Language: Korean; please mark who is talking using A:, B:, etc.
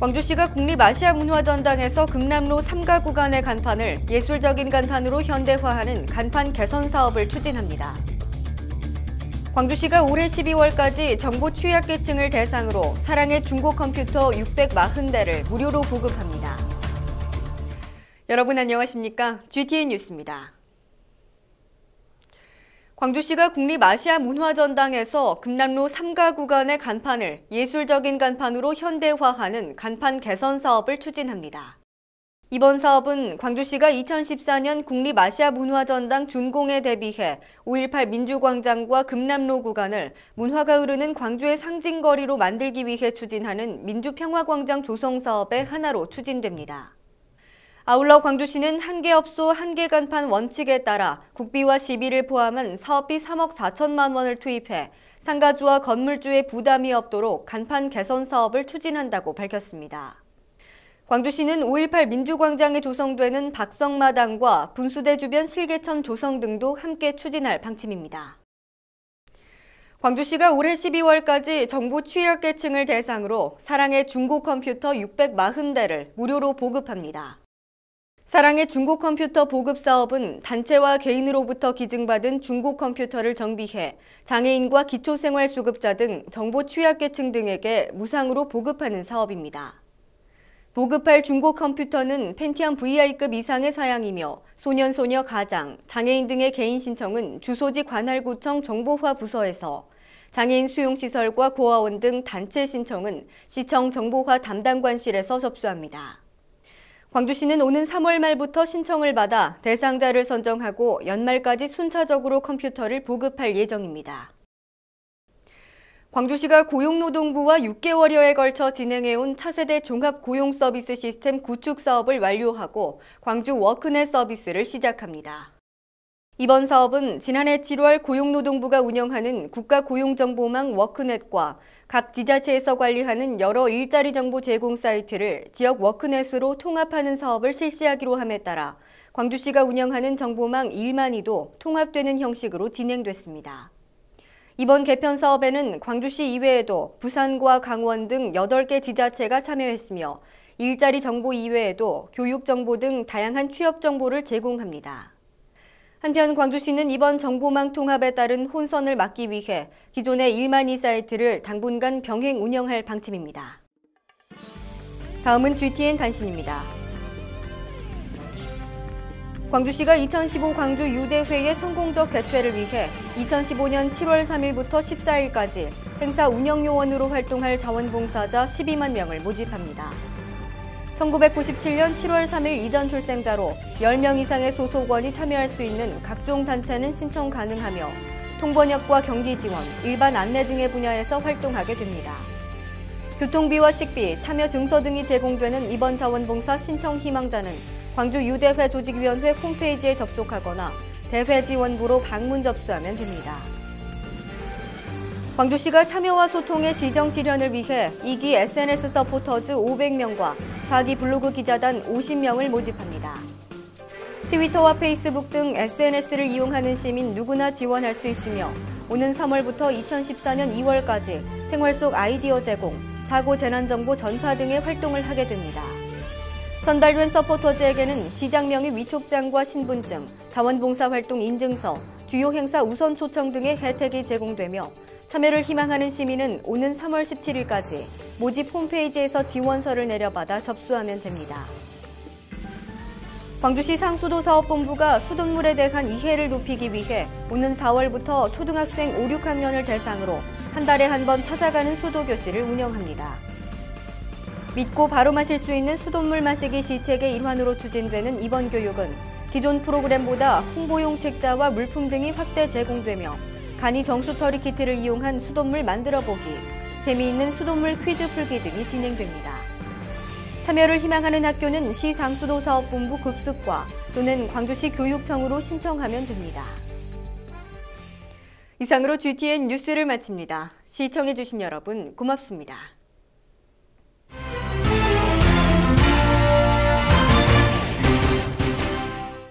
A: 광주시가 국립아시아문화전당에서 금남로 3가 구간의 간판을 예술적인 간판으로 현대화하는 간판 개선 사업을 추진합니다. 광주시가 올해 12월까지 정보 취약계층을 대상으로 사랑의 중고 컴퓨터 640대를 무료로 보급합니다. 여러분 안녕하십니까? GTN 뉴스입니다. 광주시가 국립아시아문화전당에서 금남로 3가 구간의 간판을 예술적인 간판으로 현대화하는 간판 개선 사업을 추진합니다. 이번 사업은 광주시가 2014년 국립아시아문화전당 준공에 대비해 5.18 민주광장과 금남로 구간을 문화가 흐르는 광주의 상징거리로 만들기 위해 추진하는 민주평화광장 조성 사업의 하나로 추진됩니다. 아울러 광주시는 한개업소 한개간판 원칙에 따라 국비와 시비를 포함한 사업비 3억 4천만 원을 투입해 상가주와 건물주의 부담이 없도록 간판 개선 사업을 추진한다고 밝혔습니다. 광주시는 5.18 민주광장에 조성되는 박성마당과 분수대 주변 실개천 조성 등도 함께 추진할 방침입니다. 광주시가 올해 12월까지 정보 취약계층을 대상으로 사랑의 중고 컴퓨터 640대를 무료로 보급합니다. 사랑의 중고 컴퓨터 보급 사업은 단체와 개인으로부터 기증받은 중고 컴퓨터를 정비해 장애인과 기초생활수급자 등 정보 취약계층 등에게 무상으로 보급하는 사업입니다. 보급할 중고 컴퓨터는 펜티엄 VI급 이상의 사양이며 소년소녀 가장, 장애인 등의 개인 신청은 주소지 관할구청 정보화 부서에서, 장애인 수용시설과 고아원 등 단체 신청은 시청 정보화 담당관실에서 접수합니다. 광주시는 오는 3월 말부터 신청을 받아 대상자를 선정하고 연말까지 순차적으로 컴퓨터를 보급할 예정입니다. 광주시가 고용노동부와 6개월여에 걸쳐 진행해온 차세대 종합고용서비스 시스템 구축 사업을 완료하고 광주 워크넷 서비스를 시작합니다. 이번 사업은 지난해 7월 고용노동부가 운영하는 국가고용정보망 워크넷과 각 지자체에서 관리하는 여러 일자리 정보 제공 사이트를 지역 워크넷으로 통합하는 사업을 실시하기로 함에 따라 광주시가 운영하는 정보망 1만이도 통합되는 형식으로 진행됐습니다. 이번 개편 사업에는 광주시 이외에도 부산과 강원 등 8개 지자체가 참여했으며 일자리 정보 이외에도 교육 정보 등 다양한 취업 정보를 제공합니다. 한편 광주시는 이번 정보망 통합에 따른 혼선을 막기 위해 기존의 1만이 사이트를 당분간 병행 운영할 방침입니다. 다음은 GTN 단신입니다. 광주시가 2015 광주 유대회의 성공적 개최를 위해 2015년 7월 3일부터 14일까지 행사 운영요원으로 활동할 자원봉사자 12만 명을 모집합니다. 1997년 7월 3일 이전 출생자로 10명 이상의 소속원이 참여할 수 있는 각종 단체는 신청 가능하며 통번역과 경기 지원, 일반 안내 등의 분야에서 활동하게 됩니다. 교통비와 식비, 참여 증서 등이 제공되는 이번 자원봉사 신청 희망자는 광주 유대회 조직위원회 홈페이지에 접속하거나 대회지원부로 방문 접수하면 됩니다. 광주시가 참여와 소통의 시정 실현을 위해 2기 SNS 서포터즈 500명과 4기 블로그 기자단 50명을 모집합니다. 트위터와 페이스북 등 SNS를 이용하는 시민 누구나 지원할 수 있으며 오는 3월부터 2014년 2월까지 생활 속 아이디어 제공, 사고 재난 정보 전파 등의 활동을 하게 됩니다. 선발된 서포터즈에게는 시장명의 위촉장과 신분증, 자원봉사 활동 인증서, 주요 행사 우선 초청 등의 혜택이 제공되며 참여를 희망하는 시민은 오는 3월 17일까지 모집 홈페이지에서 지원서를 내려받아 접수하면 됩니다. 광주시 상수도사업본부가 수돗물에 대한 이해를 높이기 위해 오는 4월부터 초등학생 5, 6학년을 대상으로 한 달에 한 번 찾아가는 수도교실을 운영합니다. 믿고 바로 마실 수 있는 수돗물 마시기 시책의 일환으로 추진되는 이번 교육은 기존 프로그램보다 홍보용 책자와 물품 등이 확대 제공되며 간이 정수 처리 키트를 이용한 수돗물 만들어보기, 재미있는 수돗물 퀴즈 풀기 등이 진행됩니다. 참여를 희망하는 학교는 시 상수도사업본부 급습과 또는 광주시 교육청으로 신청하면 됩니다. 이상으로 GTN 뉴스를 마칩니다. 시청해주신 여러분 고맙습니다.